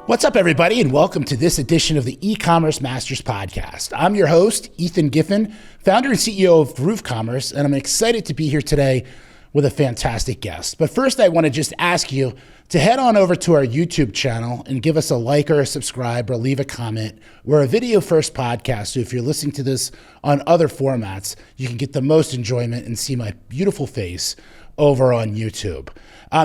What's up, everybody, and welcome to this edition of the eCommerce Masters Podcast. I'm your host, Ethan Giffin, founder and CEO of GrooveCommerce, and I'm excited to be here today with a fantastic guest. But first, I want to just ask you to head on over to our YouTube channel and give us a like or a subscribe or leave a comment. We're a video-first podcast, so if you're listening to this on other formats, you can get the most enjoyment and see my beautiful face over on YouTube.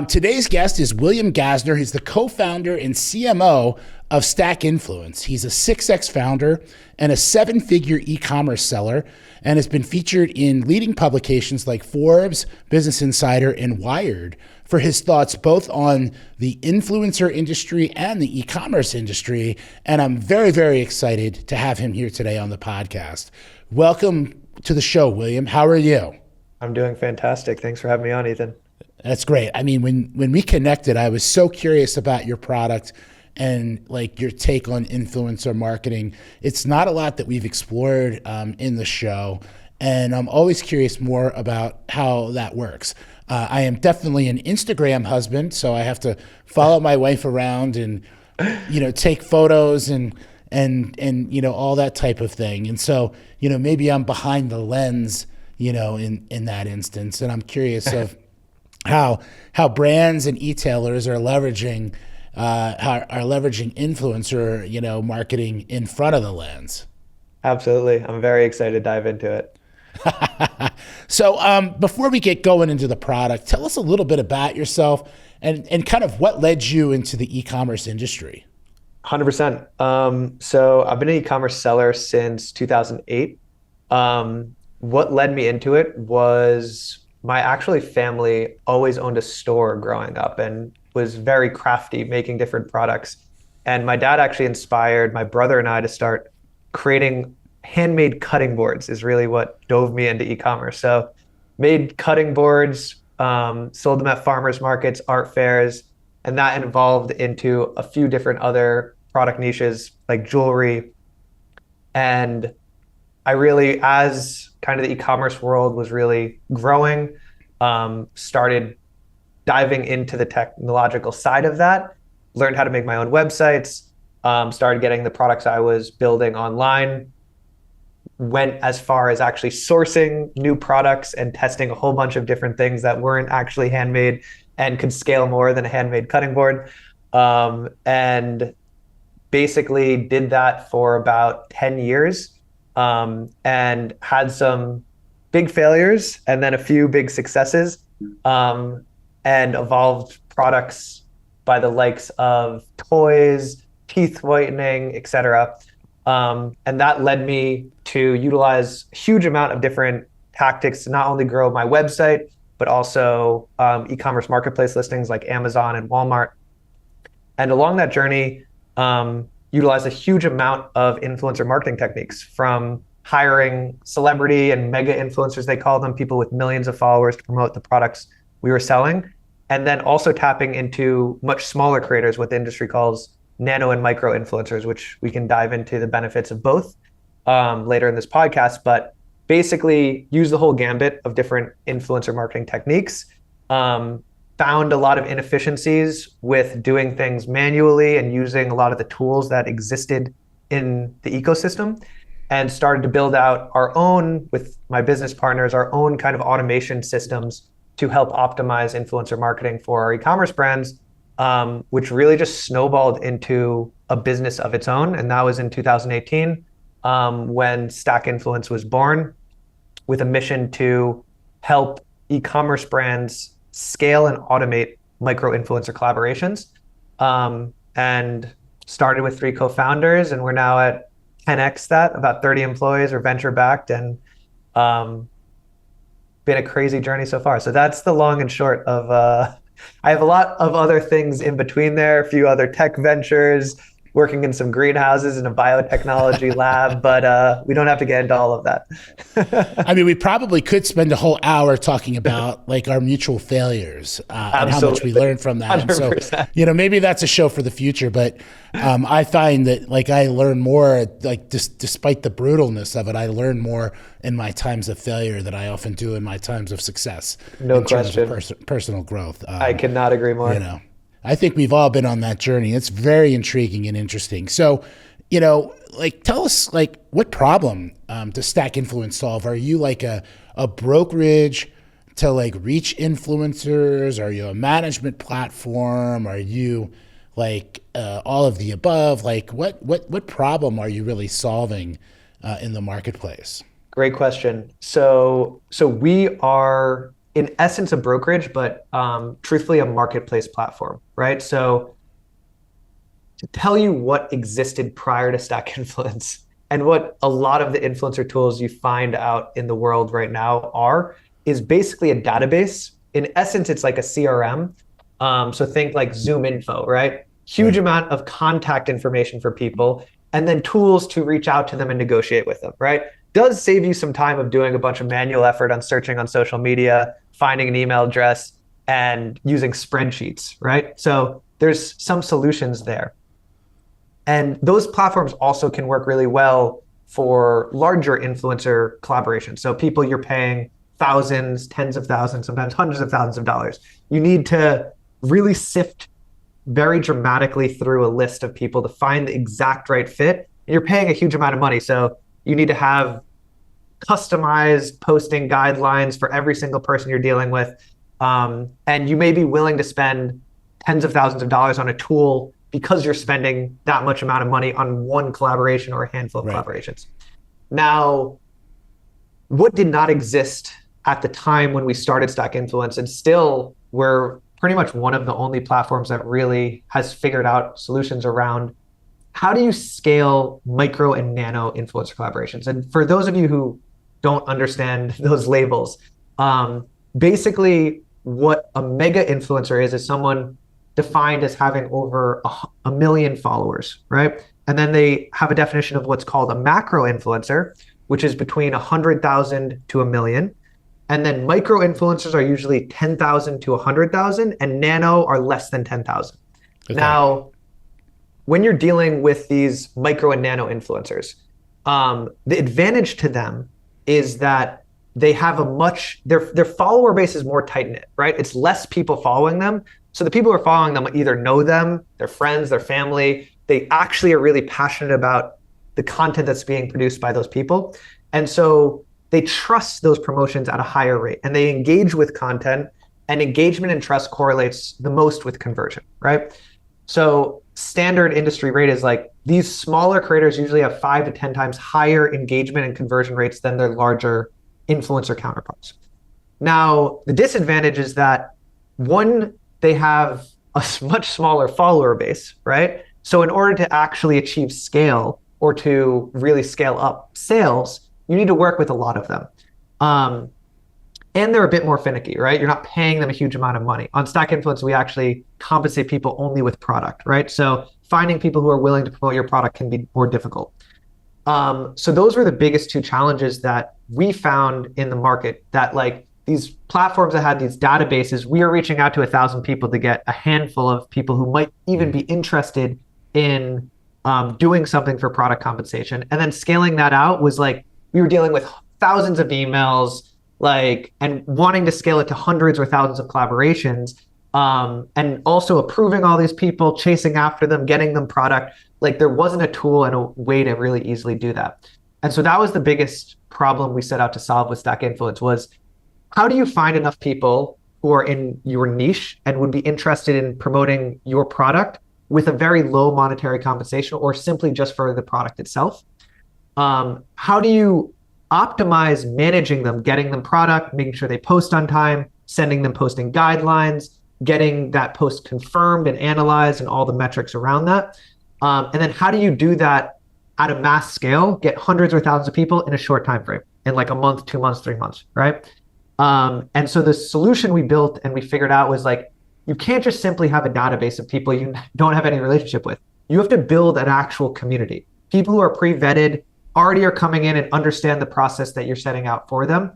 Today's guest is William Gasner. He's the co-founder and CMO of Stack Influence. He's a 6X founder and a 7-figure e-commerce seller, and has been featured in leading publications like Forbes, Business Insider, and Wired for his thoughts both on the influencer industry and the e-commerce industry. And I'm very, very excited to have him here today on the podcast. Welcome to the show, William. How are you? I'm doing fantastic. Thanks for having me on, Ethan. That's great. I mean, when we connected, I was so curious about your product and like your take on influencer marketing. It's not a lot that we've explored in the show, and I'm always curious more about how that works. I am definitely an Instagram husband, so I have to follow my wife around and take photos and all that type of thing. And so maybe I'm behind the lens in that instance, and I'm curious of how brands and e-tailers are leveraging influencer marketing in front of the lens. Absolutely. I'm very excited to dive into it. So before we get going into the product, tell us a little bit about yourself and kind of what led you into the e-commerce industry. 100%. So I've been an e-commerce seller since 2008. What led me into it was my family always owned a store growing up and was very crafty, making different products. And my dad actually inspired my brother and I to start creating handmade cutting boards, is really what dove me into e-commerce. So made cutting boards, sold them at farmers markets, art fairs, and that evolved into a few different other product niches like jewelry. And I really, as kind of the e-commerce world was really growing, started diving into the technological side of that, learned how to make my own websites, started getting the products I was building online, went as far as actually sourcing new products and testing a whole bunch of different things that weren't actually handmade and could scale more than a handmade cutting board. And basically did that for about 10 years. And had some big failures and then a few big successes, and evolved products by the likes of toys, teeth whitening, etc. And that led me to utilize a huge amount of different tactics to not only grow my website, but also e-commerce marketplace listings like Amazon and Walmart. And along that journey, utilize a huge amount of influencer marketing techniques, from hiring celebrity and mega influencers, they call them, people with millions of followers to promote the products we were selling. And then also tapping into much smaller creators, what the industry calls nano and micro influencers, which we can dive into the benefits of both later in this podcast. But basically use the whole gambit of different influencer marketing techniques. Found a lot of inefficiencies with doing things manually and using a lot of the tools that existed in the ecosystem, and started to build out our own, with my business partners, our own kind of automation systems to help optimize influencer marketing for our e-commerce brands, which really just snowballed into a business of its own. And that was in 2018 when Stack Influence was born, with a mission to help e-commerce brands scale and automate micro-influencer collaborations, and started with 3 co-founders, and we're now at 10x that, about 30 employees, are venture-backed, and been a crazy journey so far. So that's the long and short of, I have a lot of other things in between there, a few other tech ventures, working in some greenhouses in a biotechnology lab, but we don't have to get into all of that. I mean, we probably could spend a whole hour talking about like our mutual failures and how much we learned from that. 100%. And so, maybe that's a show for the future, but I find that like I learn more, like despite the brutalness of it, I learn more in my times of failure than I often do in my times of success. No in question. Terms of personal growth. I cannot agree more. I think we've all been on that journey. It's very intriguing and interesting. So, like, tell us, like, what problem does Stack Influence solve? Are you like a brokerage to like reach influencers? Are you a management platform? Are you like all of the above? Like, what problem are you really solving in the marketplace? Great question. So we are in essence a brokerage, but truthfully a marketplace platform, right? So to tell you what existed prior to Stack Influence and what a lot of the influencer tools you find out in the world right now is basically a database. In essence, it's like a CRM. So think like Zoom info, right? Huge amount of contact information for people, and then tools to reach out to them and negotiate with them, right? Does save you some time of doing a bunch of manual effort on searching on social media, finding an email address, and using spreadsheets, right? So there's some solutions there. And those platforms also can work really well for larger influencer collaboration. So people you're paying thousands, tens of thousands, sometimes hundreds of thousands of dollars. You need to really sift very dramatically through a list of people to find the exact right fit. And you're paying a huge amount of money. So you need to have customized posting guidelines for every single person you're dealing with. And you may be willing to spend tens of thousands of dollars on a tool because you're spending that much amount of money on one collaboration or a handful of collaborations. Now, what did not exist at the time when we started Stack Influence, and still we're pretty much one of the only platforms that really has figured out solutions around how do you scale micro and nano influencer collaborations? And for those of you who don't understand those labels, basically what a mega influencer is someone defined as having over a million followers, right? And then they have a definition of what's called a macro influencer, which is between 100,000 to a million. And then micro influencers are usually 10,000 to 100,000, and nano are less than 10,000. Okay. Now, when you're dealing with these micro and nano influencers, the advantage to them is that they have their follower base is more tight knit, right? It's less people following them. So the people who are following them either know them, their friends, their family. They actually are really passionate about the content that's being produced by those people. And so they trust those promotions at a higher rate, and they engage with content, and engagement and trust correlates the most with conversion, right? So standard industry rate is like these smaller creators usually have 5 to 10 times higher engagement and conversion rates than their larger influencer counterparts. Now, the disadvantage is that one, they have a much smaller follower base, right? So in order to actually achieve scale or to really scale up sales, you need to work with a lot of them. And they're a bit more finicky, right? You're not paying them a huge amount of money. On Stack Influence, we actually compensate people only with product, right? So finding people who are willing to promote your product can be more difficult. So those were the biggest two challenges that we found in the market, that like these platforms that had these databases, we were reaching out to 1,000 people to get a handful of people who might even be interested in doing something for product compensation. And then scaling that out was like, we were dealing with thousands of emails, and wanting to scale it to hundreds or thousands of collaborations, and also approving all these people, chasing after them, getting them product. Like there wasn't a tool and a way to really easily do that. And so that was the biggest problem we set out to solve with Stack Influence was, how do you find enough people who are in your niche and would be interested in promoting your product with a very low monetary compensation or simply just for the product itself? How do you optimize managing them, getting them product, making sure they post on time, sending them posting guidelines, getting that post confirmed and analyzed and all the metrics around that? And then how do you do that at a mass scale, get hundreds or thousands of people in a short time frame, in like a month, 2 months, 3 months, right? And so the solution we built and we figured out was like, you can't just simply have a database of people you don't have any relationship with. You have to build an actual community. People who are pre-vetted, already are coming in and understand the process that you're setting out for them.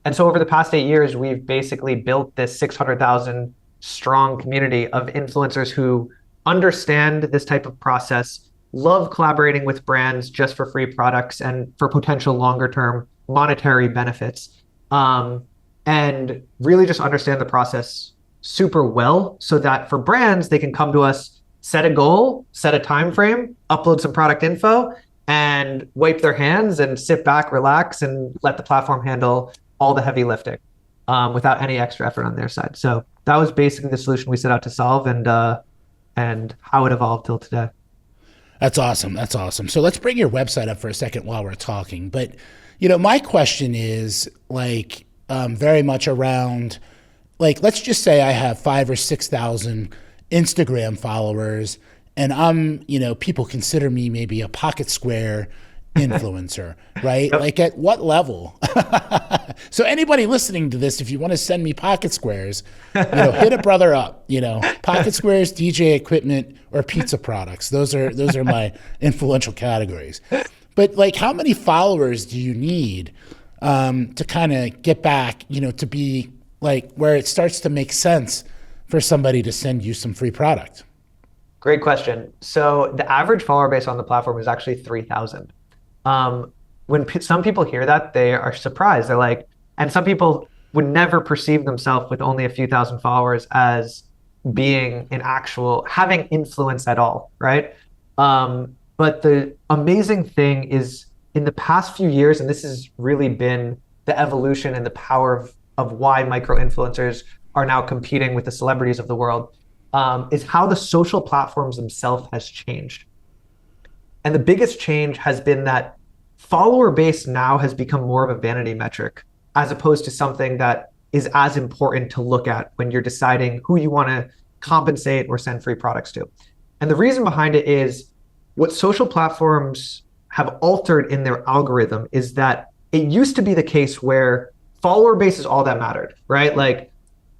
And so over the past 8 years, we've basically built this 600,000 strong community of influencers who understand this type of process, love collaborating with brands just for free products and for potential longer term monetary benefits, and really just understand the process super well so that for brands, they can come to us, set a goal, set a time frame, upload some product info, and wipe their hands and sit back, relax, and let the platform handle all the heavy lifting without any extra effort on their side. So that was basically the solution we set out to solve, and how it evolved till today. That's awesome. That's awesome. So let's bring your website up for a second while we're talking. But, my question is like very much around, like, let's just say I have 5,000 or 6,000 Instagram followers, and people consider me maybe a pocket square influencer, right? Yep. Like, at what level? So anybody listening to this, if you want to send me pocket squares, hit a brother up. Pocket squares, DJ equipment, or pizza products. Those are my influential categories. But like, how many followers do you need to kind of get back, to be like where it starts to make sense for somebody to send you some free product? Great question. So the average follower base on the platform is actually 3,000. When some people hear that, they are surprised. They're like, and some people would never perceive themselves with only a few thousand followers as being having influence at all, right? But the amazing thing is, in the past few years, and this has really been the evolution and the power of why micro influencers are now competing with the celebrities of the world, is how the social platforms themselves has changed. And the biggest change has been that follower base now has become more of a vanity metric, as opposed to something that is as important to look at when you're deciding who you want to compensate or send free products to. And the reason behind it is, what social platforms have altered in their algorithm is that it used to be the case where follower base is all that mattered, right? Like,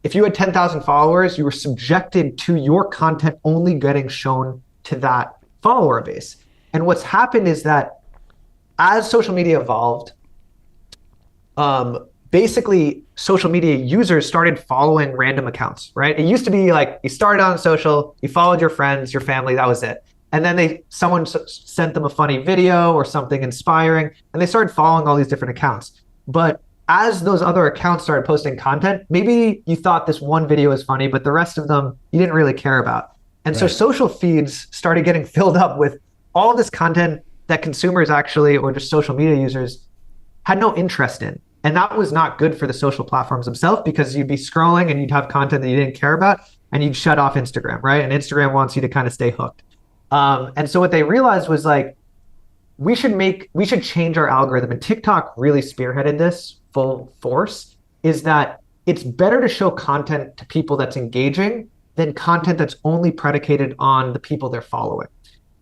if you had 10,000 followers, you were subjected to your content only getting shown to that follower base. And what's happened is that as social media evolved, basically social media users started following random accounts, right? It used to be like, you started on social, you followed your friends, your family, that was it. And then someone sent them a funny video or something inspiring, and they started following all these different accounts. But as those other accounts started posting content, maybe you thought this one video was funny, but the rest of them you didn't really care about. And so social feeds started getting filled up with all this content that consumers actually, or just social media users, had no interest in. And that was not good for the social platforms themselves, because you'd be scrolling and you'd have content that you didn't care about, and you'd shut off Instagram, right? And Instagram wants you to kind of stay hooked. And so what they realized was like, we should change our algorithm. And TikTok really spearheaded this full force, is that it's better to show content to people that's engaging than content that's only predicated on the people they're following.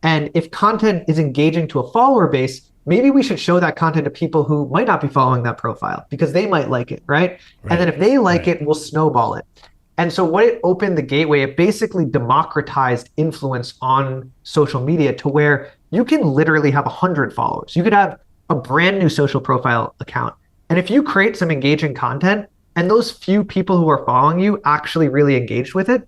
And if content is engaging to a follower base, maybe we should show that content to people who might not be following that profile, because they might like it, right? And then if they like it, we'll snowball it. And so what it opened the gateway, it basically democratized influence on social media to where you can literally have 100 followers. You could have a brand new social profile account. And if you create some engaging content, and those few people who are following you actually really engaged with it,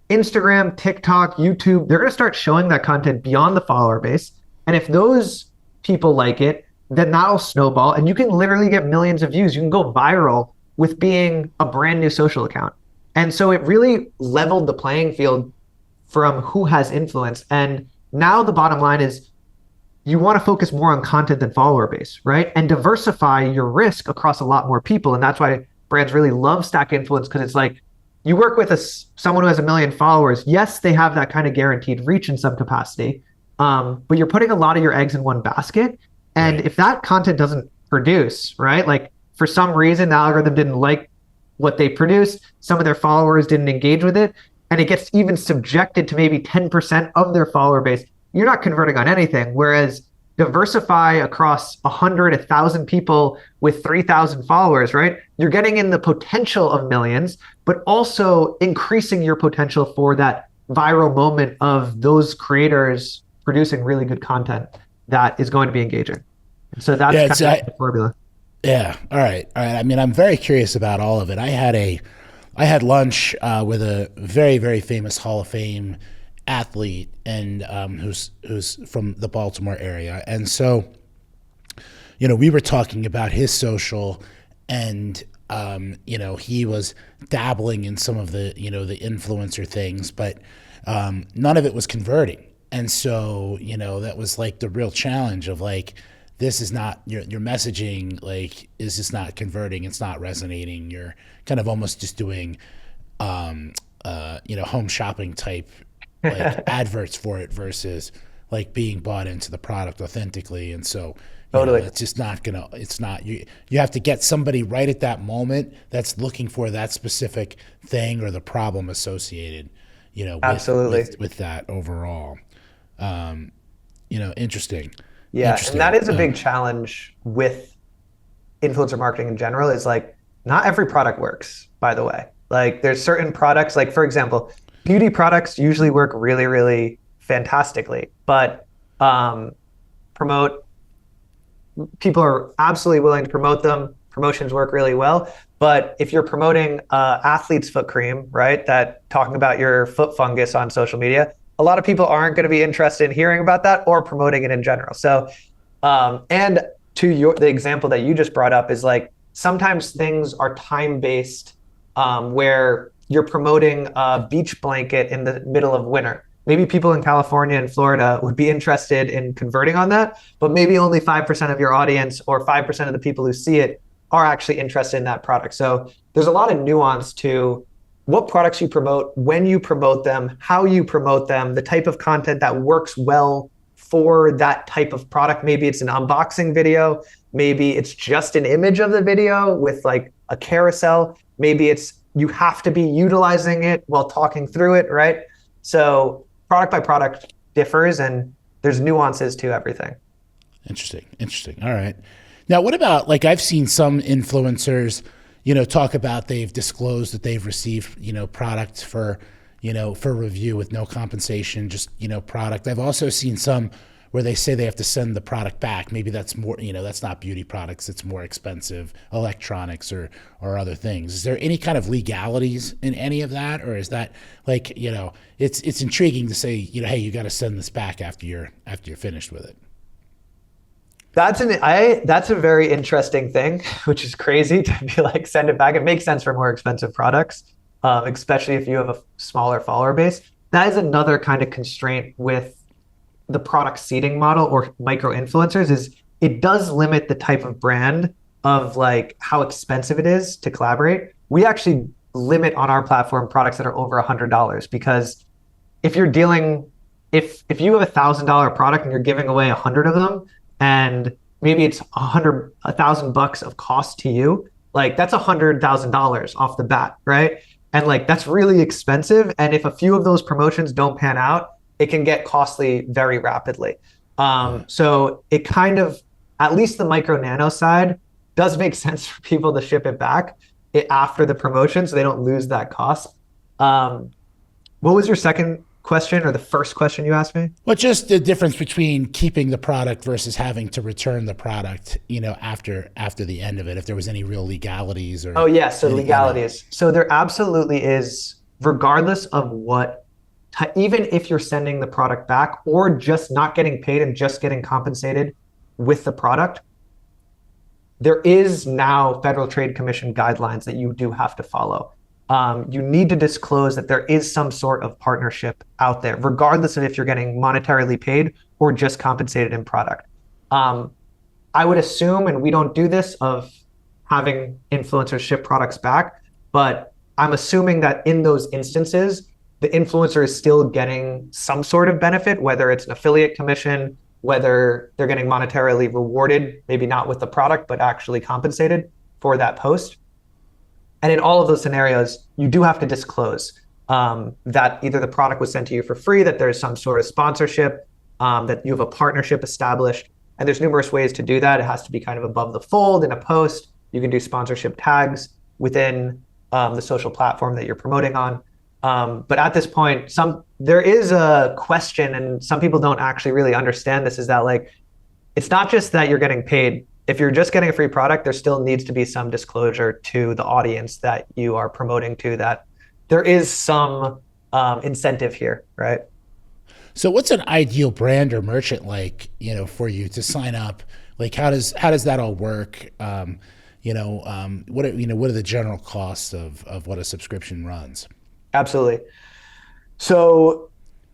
Instagram, TikTok, YouTube, they're going to start showing that content beyond the follower base. And if those people like it, then that'll snowball, and you can literally get millions of views. You can go viral with being a brand new social account. And so it really leveled the playing field from who has influence. And now the bottom line is, you want to focus more on content than follower base, right? And diversify your risk across a lot more people. And that's why brands really love Stack Influence, because it's like, you work with someone who has 1 million followers. Yes, they have that kind of guaranteed reach in some capacity, but you're putting a lot of your eggs in one basket. And if that content doesn't produce, right? Like, for some reason, the algorithm didn't like what they produced, some of their followers didn't engage with it, and it gets even subjected to maybe 10% of their follower base, you're not converting on anything. Whereas diversify across 100, 1,000 people with 3,000 followers, right? You're getting in the potential of millions, but also increasing your potential for that viral moment of those creators producing really good content that is going to be engaging. So that's kind of the formula. Yeah. All right. I mean, I'm very curious about all of it. I had lunch with a very, very famous Hall of Fame athlete, and who's from the Baltimore area. And so, we were talking about his social, and he was dabbling in some of the, the influencer things, but none of it was converting. And so, that was like the real challenge of like, this is not your messaging, like, is just not converting. It's not resonating. You're kind of almost just doing, home shopping type like adverts for it versus like being bought into the product authentically. And so, Totally. it's just not it's not, you have to get somebody right at that moment that's looking for that specific thing or the problem associated, Absolutely. with that overall. Interesting. Yeah, and that is a big challenge with influencer marketing in general is like not every product works, by the way. Like there's certain products, like for example, beauty products usually work really, really fantastically, but promote people are absolutely willing to promote them. Promotions work really well. But if you're promoting athlete's foot cream, right, that talking about your foot fungus on social media, a lot of people aren't going to be interested in hearing about that or promoting it in general. So, and to the example that you just brought up is like, sometimes things are time-based where you're promoting a beach blanket in the middle of winter. Maybe people in California and Florida would be interested in converting on that, but maybe only 5% of your audience or 5% of the people who see it are actually interested in that product. So there's a lot of nuance to what products you promote, when you promote them, how you promote them, the type of content that works well for that type of product. Maybe it's an unboxing video. Maybe it's just an image of the video with like a carousel. Maybe it's you have to be utilizing it while talking through it, right? So product by product differs and there's nuances to everything. Interesting. All right. Now, what about, like, I've seen some influencers, talk about they've disclosed that they've received, products for review with no compensation, just, product. I've also seen some where they say they have to send the product back. Maybe that's more, that's not beauty products. It's more expensive electronics or other things. Is there any kind of legalities in any of that? Or is that like, it's intriguing to say, hey, you got to send this back after you're finished with it. That's a very interesting thing, which is crazy to be like, send it back. It makes sense for more expensive products, especially if you have a smaller follower base. That is another kind of constraint with the product seeding model or micro influencers is it does limit the type of brand of like how expensive it is to collaborate. We actually limit on our platform products that are over $100 because if you have $1,000 product and you're giving away 100 of them, and maybe it's $1,000 of cost to you, like that's $100,000 off the bat, right? And like that's really expensive. And if a few of those promotions don't pan out, it can get costly very rapidly. So it kind of, at least the micro nano side, does make sense for people to ship it back after the promotion so they don't lose that cost. What was your second question or the first question you asked me? Well, just the difference between keeping the product versus having to return the product, after the end of it, if there was any real legalities or. Oh yeah, so legalities. So there absolutely is, regardless of what, even if you're sending the product back or just not getting paid and just getting compensated with the product, there is now Federal Trade Commission guidelines that you do have to follow. You need to disclose that there is some sort of partnership out there, regardless of if you're getting monetarily paid or just compensated in product. I would assume, and we don't do this, of having influencers ship products back, but I'm assuming that in those instances, the influencer is still getting some sort of benefit, whether it's an affiliate commission, whether they're getting monetarily rewarded, maybe not with the product, but actually compensated for that post. And in all of those scenarios, you do have to disclose that either the product was sent to you for free, that there's some sort of sponsorship, that you have a partnership established. And there's numerous ways to do that. It has to be kind of above the fold in a post. You can do sponsorship tags within the social platform that you're promoting on. But at this point, there is a question, and some people don't actually really understand this, is that like, it's not just that you're getting paid. If you're just getting a free product, there still needs to be some disclosure to the audience that you are promoting to, that there is some incentive here, right? So what's an ideal brand or merchant like, for you to sign up? Like, how does that all work? what are the general costs of what a subscription runs? Absolutely. So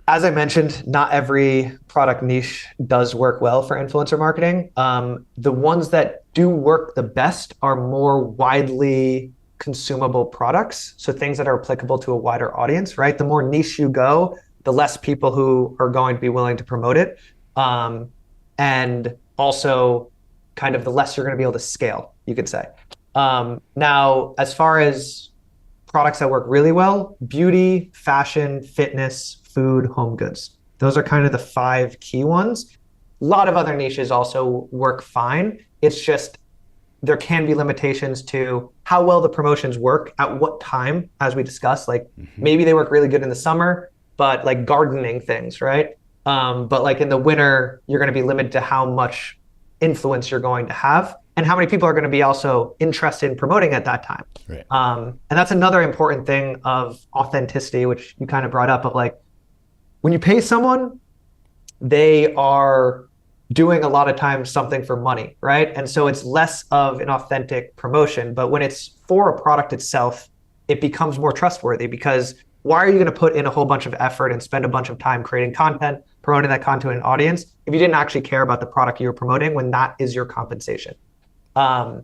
as I mentioned, not every product niche does work well for influencer marketing. The ones that do work the best are more widely consumable products. So things that are applicable to a wider audience, right? The more niche you go, the less people who are going to be willing to promote it. And also kind of the less you're going to be able to scale, you could say. Now, as far as products that work really well: beauty, fashion, fitness, food, home goods. Those are kind of the 5 key ones. A lot of other niches also work fine. It's just there can be limitations to how well the promotions work at what time, as we discussed. Like maybe they work really good in the summer, but like gardening things, right? But like in the winter, you're going to be limited to how much influence you're going to have and how many people are going to be also interested in promoting at that time. Right. And that's another important thing of authenticity, which you kind of brought up, of like, when you pay someone, they are doing a lot of times something for money, right? And so it's less of an authentic promotion. But when it's for a product itself, it becomes more trustworthy, because why are you going to put in a whole bunch of effort and spend a bunch of time creating content, promoting that content to an audience, if you didn't actually care about the product you were promoting, when that is your compensation? But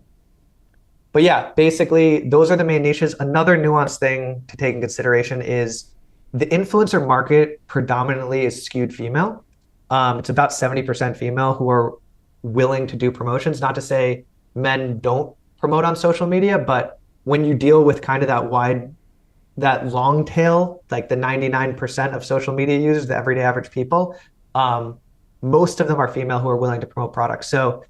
yeah, basically, those are the main niches. Another nuanced thing to take in consideration is the influencer market predominantly is skewed female. It's about 70% female who are willing to do promotions. Not to say men don't promote on social media, but when you deal with kind of that long tail, like the 99% of social media users, the everyday average people, most of them are female who are willing to promote products. So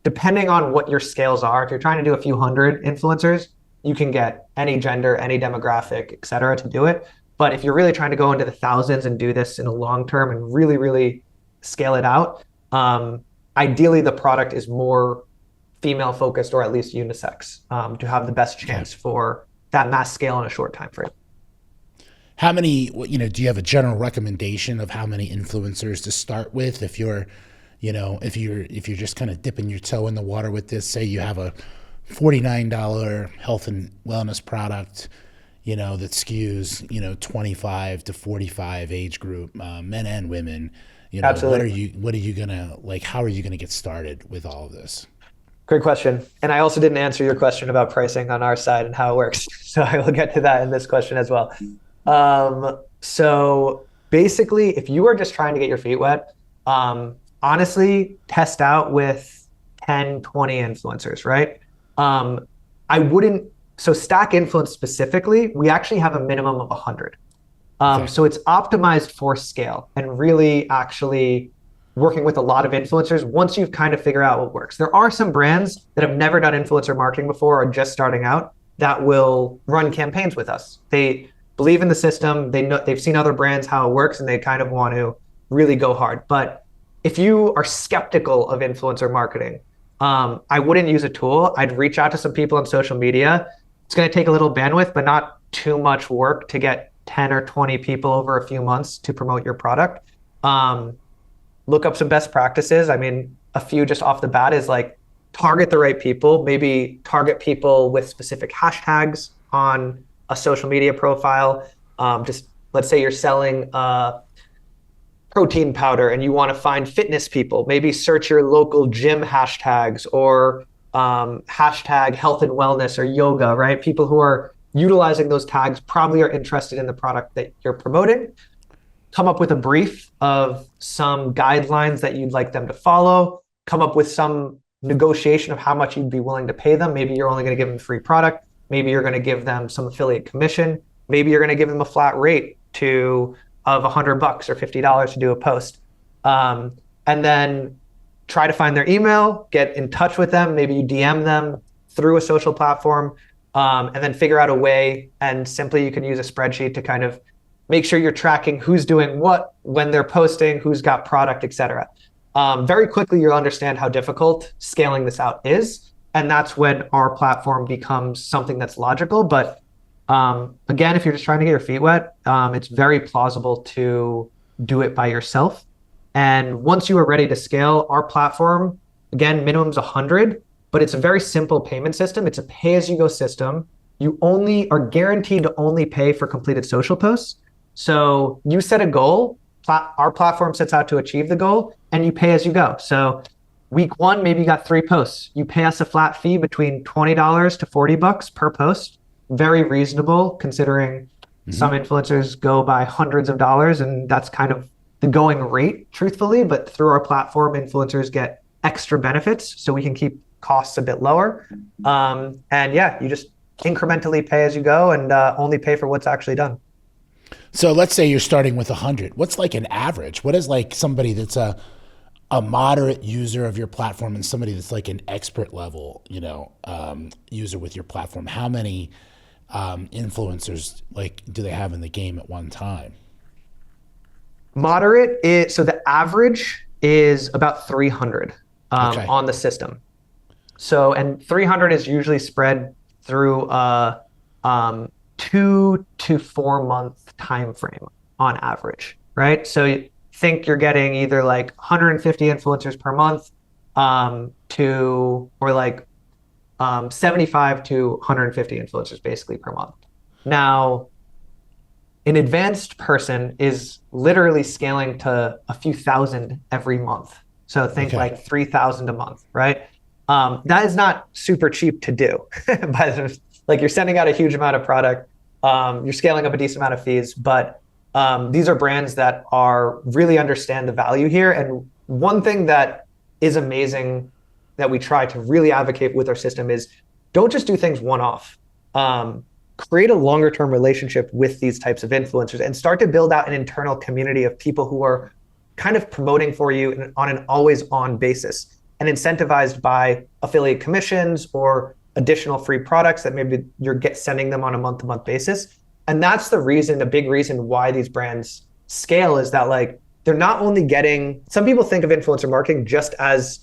depending on what your scales are, if you're trying to do a few hundred influencers, you can get any gender, any demographic, et cetera, to do it. But if you're really trying to go into the thousands and do this in a long term and really, really scale it out, ideally the product is more female focused, or at least unisex, to have the best chance for that mass scale in a short time frame. How many, do you have a general recommendation of how many influencers to start with if you're just kind of dipping your toe in the water with this? Say you have a $49 health and wellness product, that skews, 25 to 45 age group, men and women. Absolutely. What are you gonna, like, how are you gonna get started with all of this? Great question. And I also didn't answer your question about pricing on our side and how it works. So I will get to that in this question as well. So basically, if you are just trying to get your feet wet, honestly, test out with 10, 20 influencers, right? So Stack Influence specifically, we actually have a minimum of 100. Okay. So it's optimized for scale and really actually working with a lot of influencers once you've kind of figured out what works. There are some brands that have never done influencer marketing before or just starting out that will run campaigns with us. They believe in the system, they've seen other brands, how it works, and they kind of want to really go hard. But if you are skeptical of influencer marketing, I wouldn't use a tool. I'd reach out to some people on social media. It's going to take a little bandwidth, but not too much work to get 10 or 20 people over a few months to promote your product. Look up some best practices. I mean, a few just off the bat is like, target the right people, maybe target people with specific hashtags on a social media profile. Just let's say you're selling protein powder and you want to find fitness people, maybe search your local gym hashtags, or hashtag health and wellness or yoga, right? People who are utilizing those tags probably are interested in the product that you're promoting. Come up with a brief of some guidelines that you'd like them to follow. Come up with some negotiation of how much you'd be willing to pay them. Maybe you're only going to give them free product. Maybe you're going to give them some affiliate commission. Maybe you're going to give them a flat rate of $100 or $50 to do a post. And then try to find their email, get in touch with them. Maybe you DM them through a social platform, and then figure out a way. And simply you can use a spreadsheet to kind of make sure you're tracking who's doing what, when they're posting, who's got product, et cetera. Very quickly, you'll understand how difficult scaling this out is. And that's when our platform becomes something that's logical. But again, if you're just trying to get your feet wet, it's very plausible to do it by yourself. And once you are ready to scale, our platform, again, minimum's 100, but it's a very simple payment system. It's a pay-as-you-go system. You only are guaranteed to only pay for completed social posts. So you set a goal, our platform sets out to achieve the goal, and you pay as you go. So week one, maybe you got 3 posts. You pay us a flat fee between $20 to $40 per post. Very reasonable considering some influencers go by hundreds of dollars, and that's kind of the going rate, truthfully. But through our platform, influencers get extra benefits, so we can keep costs a bit lower. And yeah, you just incrementally pay as you go and only pay for what's actually done. So let's say you're starting with 100. What's like an average? What is like somebody that's a moderate user of your platform and somebody that's like an expert level, user with your platform? How many influencers like do they have in the game at one time? Moderate is, so the average is about 300 on the system. So, and 300 is usually spread through 2 to 4 month time frame on average, right? So you think you're getting either like 150 influencers per month or like 75 to 150 influencers basically per month. Now, an advanced person is literally scaling to a few thousand every month. So think like 3,000 a month, right? That is not super cheap to do. Like you're sending out a huge amount of product, you're scaling up a decent amount of fees, but these are brands that really understand the value here. And one thing that is amazing that we try to really advocate with our system is don't just do things one-off. Create a longer term relationship with these types of influencers and start to build out an internal community of people who are kind of promoting for you on an always on basis and incentivized by affiliate commissions or additional free products that maybe you're sending them on a month-to-month basis. And that's a big reason why these brands scale is that like they're not only getting, some people think of influencer marketing just as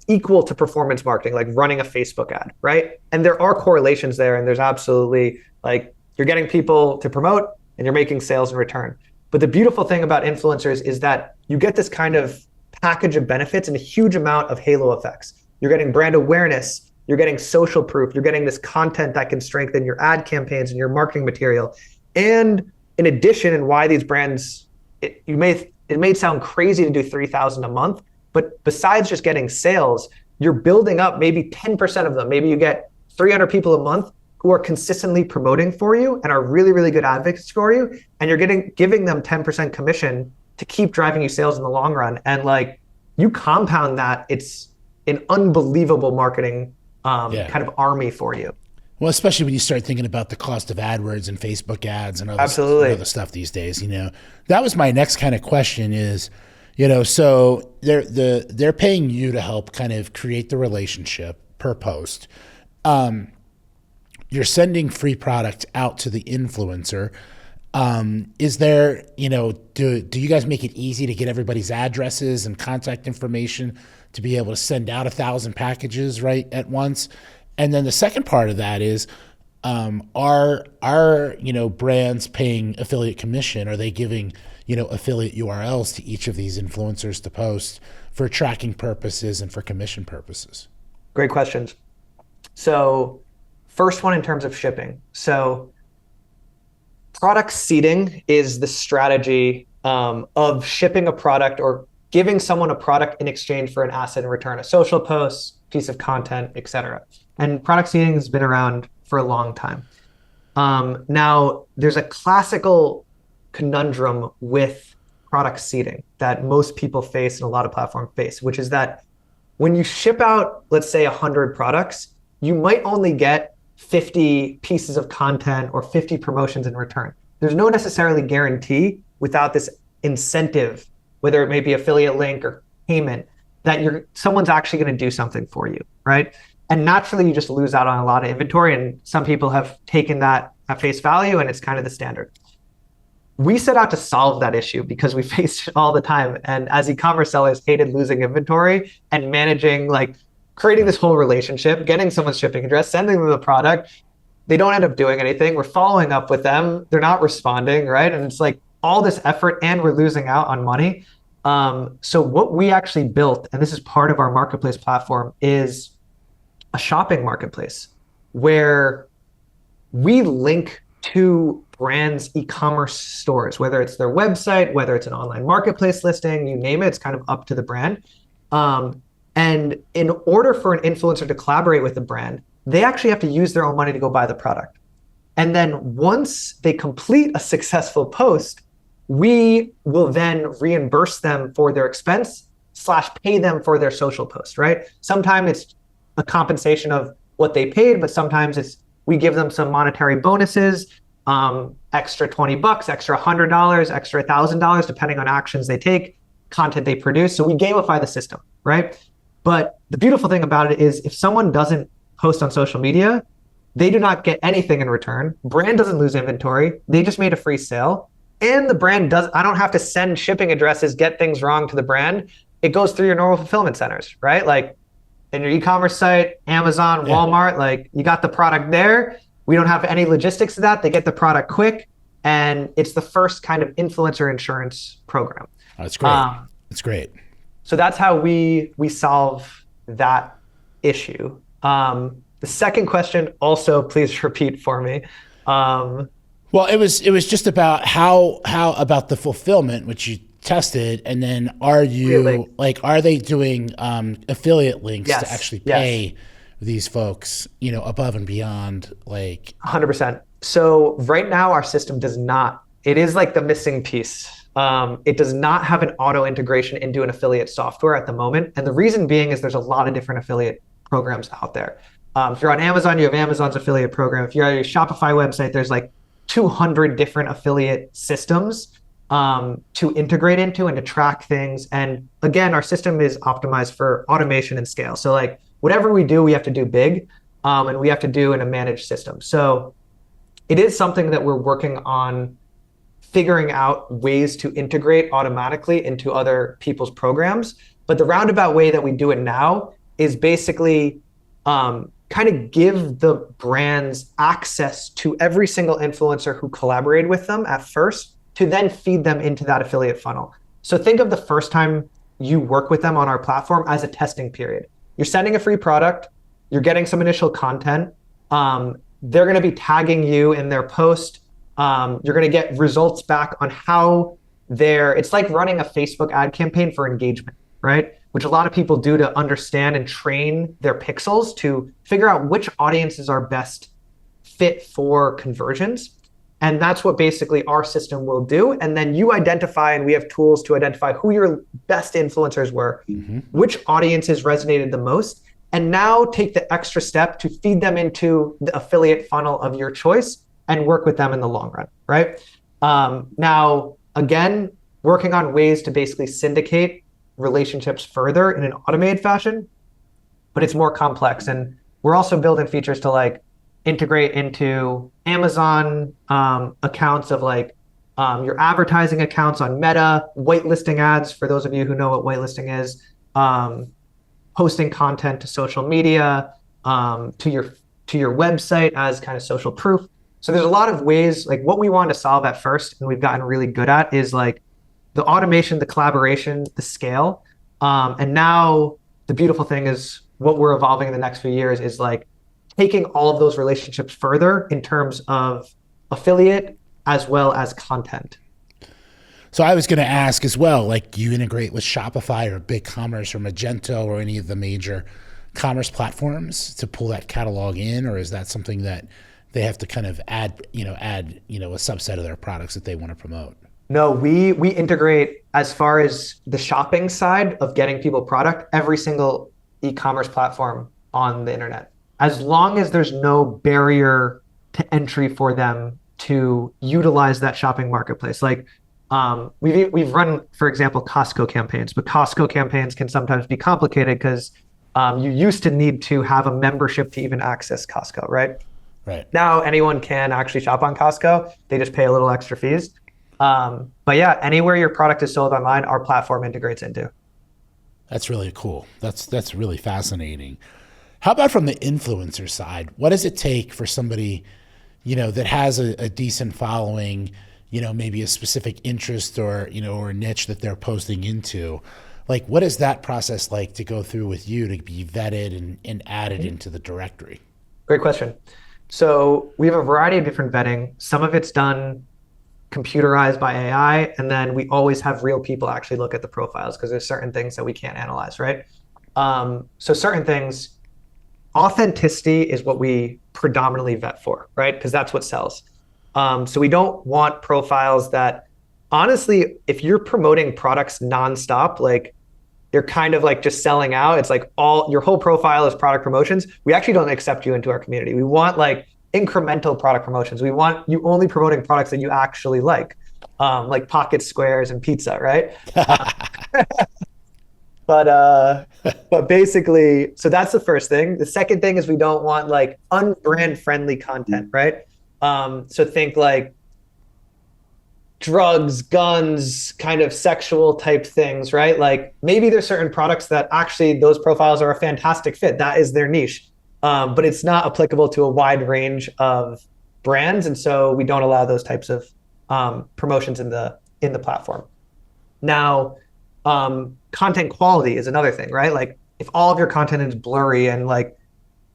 equal to performance marketing, like running a Facebook ad, right? And there are correlations there, and there's absolutely like you're getting people to promote and you're making sales in return. But the beautiful thing about influencers is that you get this kind of package of benefits and a huge amount of halo effects. You're getting brand awareness, you're getting social proof, you're getting this content that can strengthen your ad campaigns and your marketing material. And in addition, and why these brands, it may sound crazy to do 3,000 a month, but besides just getting sales, you're building up maybe 10% of them. Maybe you get 300 people a month who are consistently promoting for you and are really, really good advocates for you. And you're giving them 10% commission to keep driving you sales in the long run. And like you compound that, it's an unbelievable marketing kind of army for you. Well, especially when you start thinking about the cost of AdWords and Facebook ads and all the stuff these days, That was my next kind of question is, so they're paying you to help kind of create the relationship per post. You're sending free product out to the influencer. Is there, do you guys make it easy to get everybody's addresses and contact information to be able to send out 1,000 packages right at once? And then the second part of that is, are brands paying affiliate commission? Are they giving, affiliate URLs to each of these influencers to post for tracking purposes and for commission purposes? Great questions. So first one in terms of shipping. So product seeding is the strategy of shipping a product or giving someone a product in exchange for an asset in return, a social post, piece of content, etc. And product seeding has been around for a long time. Now, there's a classical conundrum with product seeding that most people face and a lot of platforms face, which is that when you ship out, let's say 100 products, you might only get 50 pieces of content or 50 promotions in return. There's no necessarily guarantee without this incentive, whether it may be affiliate link or payment, that someone's actually going to do something for you, right? And naturally, you just lose out on a lot of inventory, and some people have taken that at face value, and it's kind of the standard. We set out to solve that issue because we face it all the time. And as e-commerce sellers hated losing inventory and managing, like creating this whole relationship, getting someone's shipping address, sending them the product, they don't end up doing anything. We're following up with them. They're not responding, right? And it's like all this effort and we're losing out on money. So what we actually built, and this is part of our marketplace platform, is a shopping marketplace where we link to brands' e-commerce stores, whether it's their website, whether it's an online marketplace listing, you name it, it's kind of up to the brand. And in order for an influencer to collaborate with a brand, they actually have to use their own money to go buy the product. And then once they complete a successful post, we will then reimburse them for their expense / pay them for their social post, right? Sometimes it's a compensation of what they paid, but sometimes it's we give them some monetary bonuses, extra $20, extra $100, extra $1,000, depending on actions they take, content they produce. So we gamify the system, right? But the beautiful thing about it is if someone doesn't post on social media, they do not get anything in return. Brand doesn't lose inventory. They just made a free sale. And the brand I don't have to send shipping addresses, get things wrong to the brand. It goes through your normal fulfillment centers, right? Like in your e-commerce site, Amazon, Walmart, like you got the product there. We don't have any logistics to that. They get the product quick. And it's the first kind of influencer insurance program. Oh, that's great. That's great. So that's how we solve that issue. The second question also, please repeat for me. Well, it was just about how about the fulfillment, which you tested, and then are they doing affiliate links to actually pay these folks, above and beyond, like 100%. So right now our system does not. It is like the missing piece. It does not have an auto integration into an affiliate software at the moment, and the reason being is there's a lot of different affiliate programs out there. If you're on Amazon, you have Amazon's affiliate program. If you're on your Shopify website, there's like 200 different affiliate systems to integrate into and to track things. And again, our system is optimized for automation and scale. So like whatever we do, we have to do big, and we have to do in a managed system. So it is something that we're working on figuring out ways to integrate automatically into other people's programs. But the roundabout way that we do it now is basically kind of give the brands access to every single influencer who collaborated with them at first to then feed them into that affiliate funnel. So think of the first time you work with them on our platform as a testing period. You're sending a free product, you're getting some initial content, they're gonna be tagging you in their post, you're gonna get results back on how it's like running a Facebook ad campaign for engagement, right? Which a lot of people do to understand and train their pixels to figure out which audiences are best fit for conversions. And that's what basically our system will do. And then you identify, and we have tools to identify who your best influencers were, which audiences resonated the most, and now take the extra step to feed them into the affiliate funnel of your choice and work with them in the long run, right? Now, again, working on ways to basically syndicate relationships further in an automated fashion, but it's more complex. And we're also building features to like integrate into Amazon accounts of like your advertising accounts on Meta, whitelisting ads, for those of you who know what whitelisting is, posting content to social media, to your website as kind of social proof. So there's a lot of ways, like what we wanted to solve at first, and we've gotten really good at, is like the automation, the collaboration, the scale. And now the beautiful thing is what we're evolving in the next few years is like taking all of those relationships further in terms of affiliate as well as content. So I was going to ask as well, like, do you integrate with Shopify or BigCommerce or Magento or any of the major commerce platforms to pull that catalog in? Or is that something that they have to kind of add a subset of their products that they want to promote? No, we integrate as far as the shopping side of getting people product, every single e-commerce platform on the internet. As long as there's no barrier to entry for them to utilize that shopping marketplace. Like we've run, for example, Costco campaigns, but Costco campaigns can sometimes be complicated because you used to need to have a membership to even access Costco, right? Right. Now anyone can actually shop on Costco. They just pay a little extra fees. But yeah, anywhere your product is sold online, our platform integrates into. That's really cool. That's really fascinating. How about from the influencer side? What does it take for somebody, that has a decent following, maybe a specific interest or a niche that they're posting into? Like, what is that process like to go through with you to be vetted and added into the directory? Great question. So we have a variety of different vetting. Some of it's done computerized by AI, and then we always have real people actually look at the profiles because there's certain things that we can't analyze, right? So certain things, authenticity is what we predominantly vet for, right? Because that's what sells. So we don't want profiles that, honestly, if you're promoting products nonstop, like you're kind of like just selling out. It's like your whole profile is product promotions. We actually don't accept you into our community. We want like incremental product promotions. We want you only promoting products that you actually like pocket squares and pizza, right? But basically, so that's the first thing. The second thing is we don't want like unbrand friendly content, right? So think like drugs, guns, kind of sexual type things, right? Like maybe there's certain products that actually those profiles are a fantastic fit. That is their niche. But it's not applicable to a wide range of brands. And so we don't allow those types of promotions in the platform. Now, content quality is another thing, right? Like if all of your content is blurry and like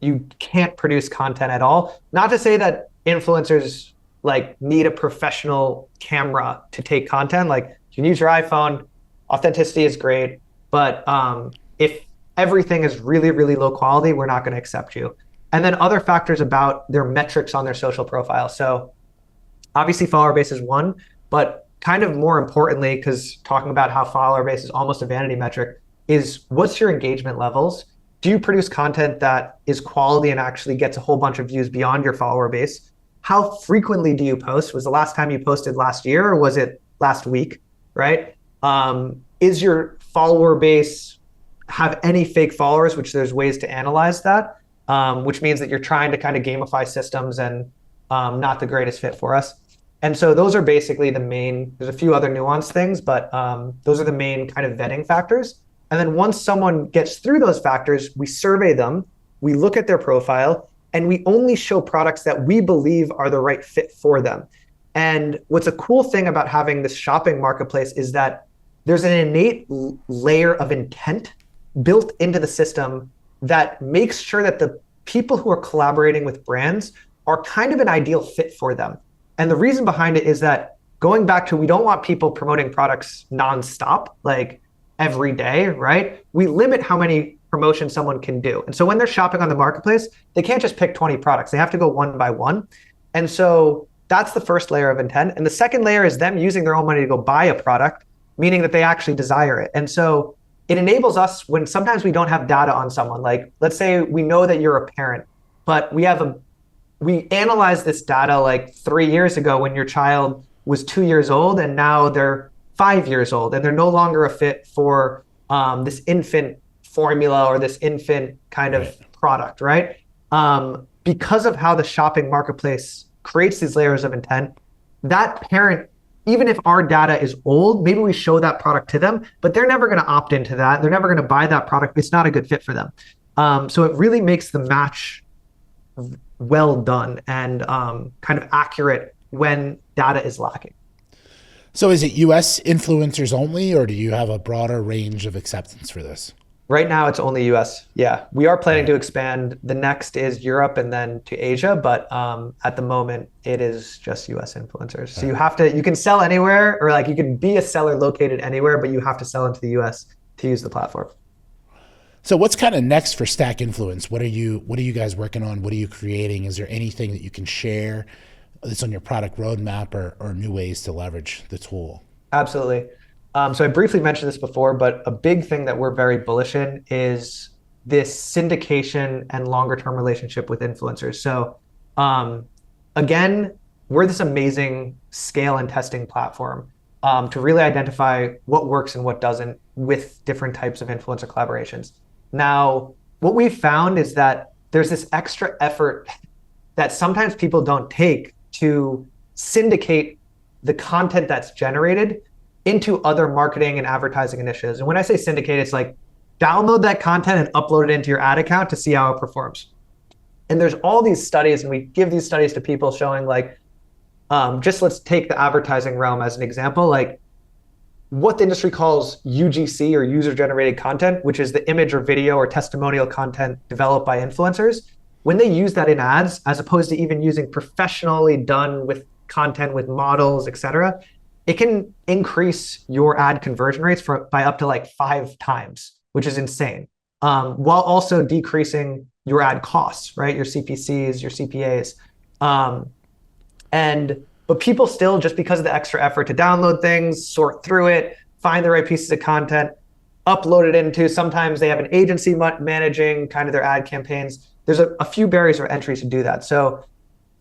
you can't produce content at all, not to say that influencers like need a professional camera to take content. Like you can use your iPhone, authenticity is great, but if everything is really, really low quality, we're not going to accept you. And then other factors about their metrics on their social profile. So obviously follower base is one, but kind of more importantly, because talking about how follower base is almost a vanity metric, is what's your engagement levels? Do you produce content that is quality and actually gets a whole bunch of views beyond your follower base? How frequently do you post? Was the last time you posted last year or was it last week, right? Is your follower base have any fake followers, which there's ways to analyze that, which means that you're trying to kind of gamify systems and not the greatest fit for us. And so those are basically the main, there's a few other nuanced things, but those are the main kind of vetting factors. And then once someone gets through those factors, we survey them, we look at their profile, and we only show products that we believe are the right fit for them. And what's a cool thing about having this shopping marketplace is that there's an innate layer of intent built into the system that makes sure that the people who are collaborating with brands are kind of an ideal fit for them. And the reason behind it is that going back to, we don't want people promoting products nonstop, like every day, right? We limit how many promotions someone can do. And so when they're shopping on the marketplace, they can't just pick 20 products. They have to go one by one. And so that's the first layer of intent. And the second layer is them using their own money to go buy a product, meaning that they actually desire it. And so it enables us when sometimes we don't have data on someone. Like, let's say we know that you're a parent, but we analyzed this data like 3 years ago when your child was 2 years old and now they're 5 years old and they're no longer a fit for this infant formula or this infant kind of product, right? Because of how the shopping marketplace creates these layers of intent, that parent, even if our data is old, maybe we show that product to them, but they're never going to opt into that. They're never going to buy that product. It's not a good fit for them. So it really makes the match well done and kind of accurate when data is lacking. So is it US influencers only, or do you have a broader range of acceptance for this? Right now, it's only US. Yeah, we are planning to expand. The next is Europe and then to Asia, but at the moment, it is just US influencers. So you can sell anywhere, or like you can be a seller located anywhere, but you have to sell into the US to use the platform. So what's kind of next for Stack Influence? What are you guys working on? What are you creating? Is there anything that you can share that's on your product roadmap or new ways to leverage the tool? Absolutely. So I briefly mentioned this before, but a big thing that we're very bullish in is this syndication and longer term relationship with influencers. So again, we're this amazing scale and testing platform to really identify what works and what doesn't with different types of influencer collaborations. Now, what we've found is that there's this extra effort that sometimes people don't take to syndicate the content that's generated into other marketing and advertising initiatives. And when I say syndicate, it's like download that content and upload it into your ad account to see how it performs. And there's all these studies, and we give these studies to people showing like, just let's take the advertising realm as an example. Like what the industry calls UGC, or user-generated content, which is the image or video or testimonial content developed by influencers. When they use that in ads, as opposed to even using professionally done with content with models, et cetera, it can increase your ad conversion rates by up to like 5 times, which is insane, while also decreasing your ad costs, right? Your CPCs, your CPAs. But people still, just because of the extra effort to download things, sort through it, find the right pieces of content, upload it into, sometimes they have an agency managing kind of their ad campaigns. There's a few barriers or entries to do that. So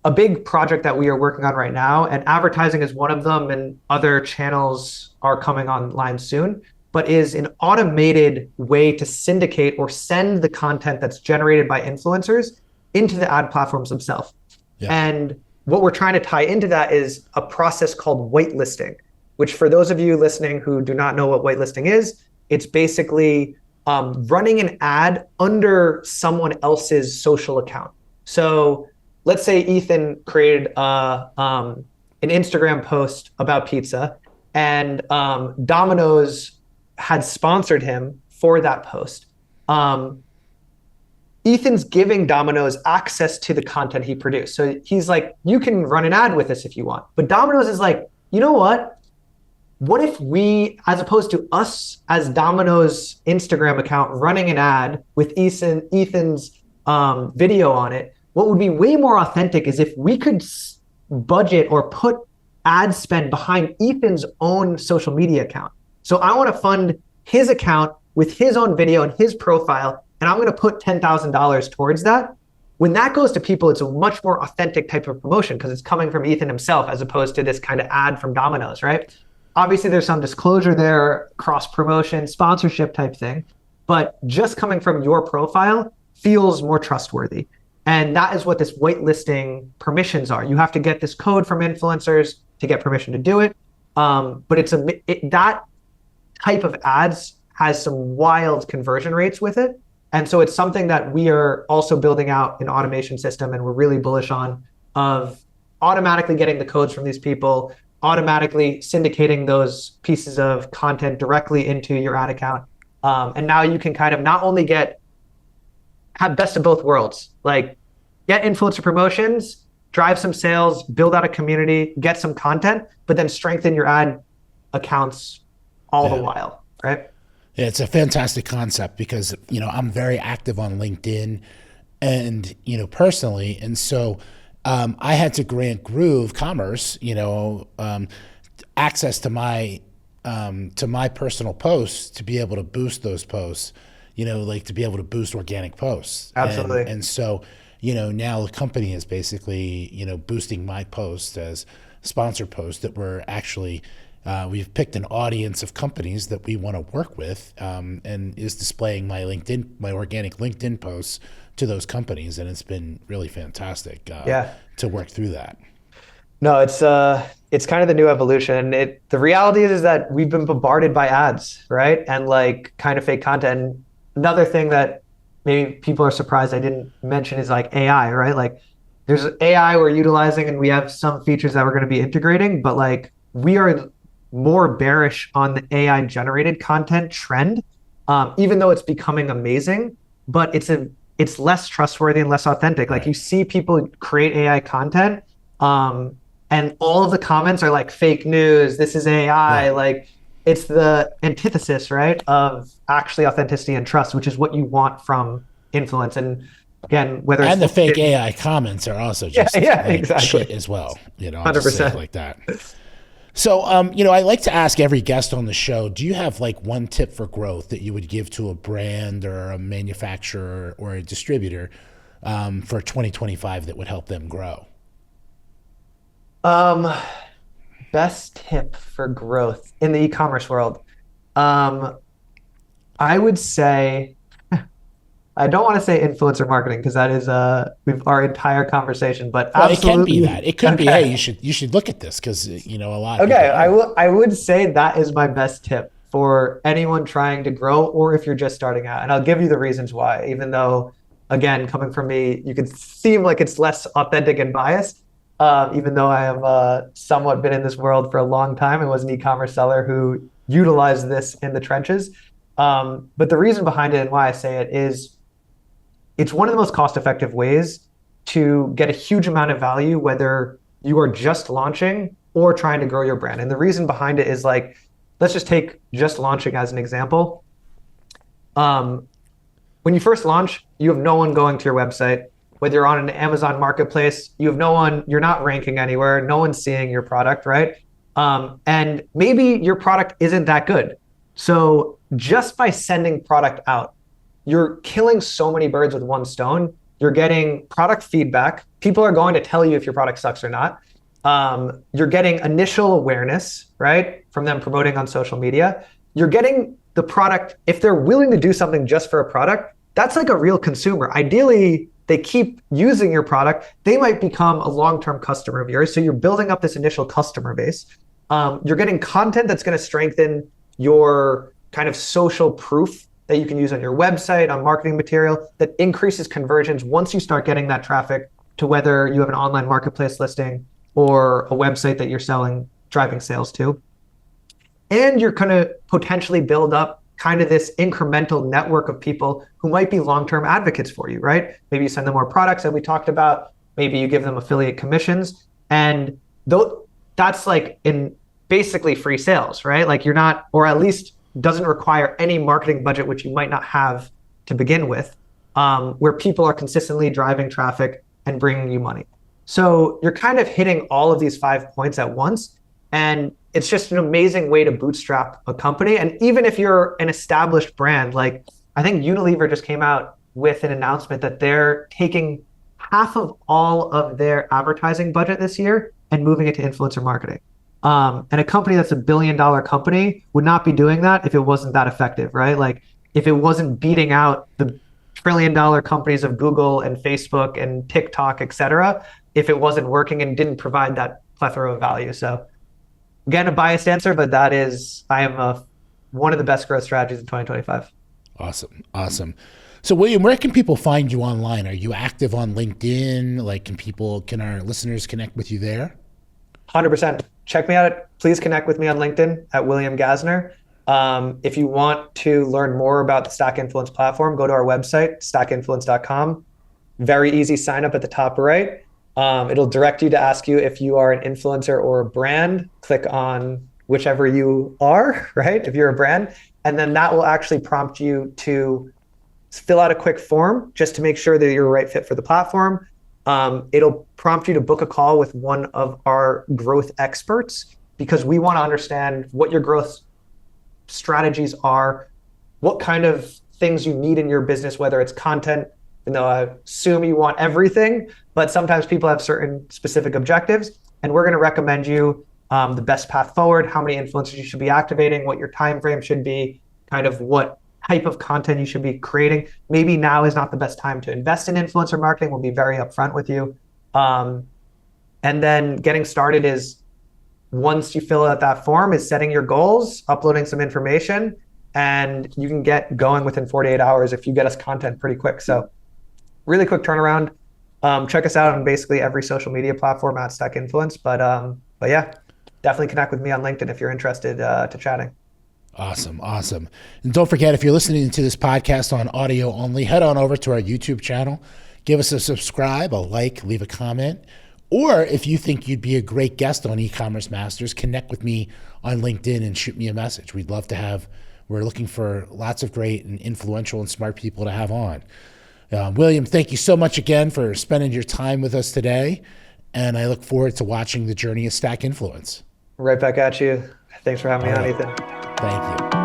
a big project that we are working on right now, and advertising is one of them, and other channels are coming online soon, but is an automated way to syndicate or send the content that's generated by influencers into the ad platforms themselves. Yeah. And what we're trying to tie into that is a process called whitelisting, which, for those of you listening who do not know what whitelisting is, it's basically running an ad under someone else's social account. So let's say Ethan created an Instagram post about pizza, and Domino's had sponsored him for that post. Ethan's giving Domino's access to the content he produced. So he's like, you can run an ad with this if you want. But Domino's is like, you know what? What if we, as opposed to us as Domino's Instagram account running an ad with Ethan's video on it, what would be way more authentic is if we could budget or put ad spend behind Ethan's own social media account. So I want to fund his account with his own video and his profile, and I'm going to put $10,000 towards that. When that goes to people, it's a much more authentic type of promotion because it's coming from Ethan himself as opposed to this kind of ad from Domino's, right? Obviously, there's some disclosure there, cross-promotion, sponsorship type thing, but just coming from your profile feels more trustworthy. And that is what this whitelisting permissions are. You have to get this code from influencers to get permission to do it. But that type of ads has some wild conversion rates with it. And so it's something that we are also building out an automation system, and we're really bullish on, of automatically getting the codes from these people, automatically syndicating those pieces of content directly into your ad account. And now you can kind of not only have best of both worlds, like get influencer promotions, drive some sales, build out a community, get some content, but then strengthen your ad accounts all the while, right? Yeah, it's a fantastic concept because, I'm very active on LinkedIn and, personally. And so I had to grant Groove Commerce, access to my personal posts to be able to boost those posts, like to be able to boost organic posts. Absolutely. And so, now the company is basically, boosting my posts as sponsored posts that we're actually we've picked an audience of companies that we want to work with, and is displaying my organic LinkedIn posts to those companies, and it's been really fantastic to work through that. No, it's kind of the new evolution. The reality is that we've been bombarded by ads, right? And like kind of fake content. Another thing that maybe people are surprised I didn't mention is like AI, right? Like there's AI we're utilizing, and we have some features that we're going to be integrating, but like we are more bearish on the AI generated content trend, even though it's becoming amazing, but it's less trustworthy and less authentic. Like you see people create AI content, and all of the comments are like fake news. This is AI. Yeah. Like it's the antithesis, right, of actually authenticity and trust, which is what you want from influence. And again, whether it's the fake AI comments are also just exactly shit as well. 100% like that. So, I like to ask every guest on the show, do you have like one tip for growth that you would give to a brand or a manufacturer or a distributor for 2025 that would help them grow? Best tip for growth in the e-commerce world. I would say, I don't want to say influencer marketing because that is our entire conversation, but absolutely. It can be that. It could be, hey, you should look at this because, a lot of people I would say that is my best tip for anyone trying to grow, or if you're just starting out. And I'll give you the reasons why, even though, again, coming from me, you could seem like it's less authentic and biased, even though I have somewhat been in this world for a long time. I was an e-commerce seller who utilize this in the trenches. But the reason behind it and why I say it is it's one of the most cost-effective ways to get a huge amount of value, whether you are just launching or trying to grow your brand. And the reason behind it is like, let's just take just launching as an example. When you first launch, you have no one going to your website. Whether you're on an Amazon marketplace, you have no one, you're not ranking anywhere, no one's seeing your product, right? And maybe your product isn't that good. So just by sending product out, you're killing so many birds with one stone. You're getting product feedback. People are going to tell you if your product sucks or not. You're getting initial awareness, right? From them promoting on social media. You're getting the product, if they're willing to do something just for a product, that's like a real consumer. Ideally, they keep using your product, they might become a long-term customer of yours. So you're building up this initial customer base. You're getting content that's going to strengthen your kind of social proof that you can use on your website, on marketing material, that increases conversions once you start getting that traffic to whether you have an online marketplace listing or a website that you're selling, driving sales to. And you're going to potentially build up kind of this incremental network of people who might be long-term advocates for you, right? Maybe you send them more products that we talked about. Maybe you give them affiliate commissions. And that's like in basically free sales, right? Like you're not, or at least doesn't require any marketing budget, which you might not have to begin with, where people are consistently driving traffic and bringing you money. So you're kind of hitting all of these 5 points at once. And it's just an amazing way to bootstrap a company. And even if you're an established brand, like I think Unilever just came out with an announcement that they're taking half of all of their advertising budget this year and moving it to influencer marketing. And a company that's $1 billion company would not be doing that if it wasn't that effective, right? Like if it wasn't beating out the $1 trillion companies of Google and Facebook and TikTok, et cetera, if it wasn't working and didn't provide that plethora of value. So again, a biased answer, but that is, I am one of the best growth strategies in 2025. Awesome. So William, where can people find you online? Are you active on LinkedIn? Like can our listeners connect with you there? 100%. Check me out. Please connect with me on LinkedIn at William Gasner. If you want to learn more about the Stack Influence platform, go to our website, stackinfluence.com. Very easy sign up at the top right. It'll direct you to ask you if you are an influencer or a brand. Click on whichever you are, right? If you're a brand, and then that will actually prompt you to fill out a quick form just to make sure that you're a right fit for the platform. It'll prompt you to book a call with one of our growth experts because we want to understand what your growth strategies are, what kind of things you need in your business, whether it's content. And though I assume you want everything, but sometimes people have certain specific objectives, and we're going to recommend you the best path forward, how many influencers you should be activating, what your time frame should be, kind of what type of content you should be creating. Maybe now is not the best time to invest in influencer marketing. We'll be very upfront with you. And then getting started is, once you fill out that form, is setting your goals, uploading some information, and you can get going within 48 hours if you get us content pretty quick. So really quick turnaround. Check us out on basically every social media platform at Stack Influence. But yeah, definitely connect with me on LinkedIn if you're interested to chatting. Awesome. And don't forget, if you're listening to this podcast on audio only, head on over to our YouTube channel. Give us a subscribe, a like, leave a comment. Or if you think you'd be a great guest on eCommerce Masters, connect with me on LinkedIn and shoot me a message. We'd love to we're looking for lots of great and influential and smart people to have on. William, thank you so much again for spending your time with us today. And I look forward to watching the journey of Stack Influence. Right back at you. Thanks for having me on, Ethan. Thank you.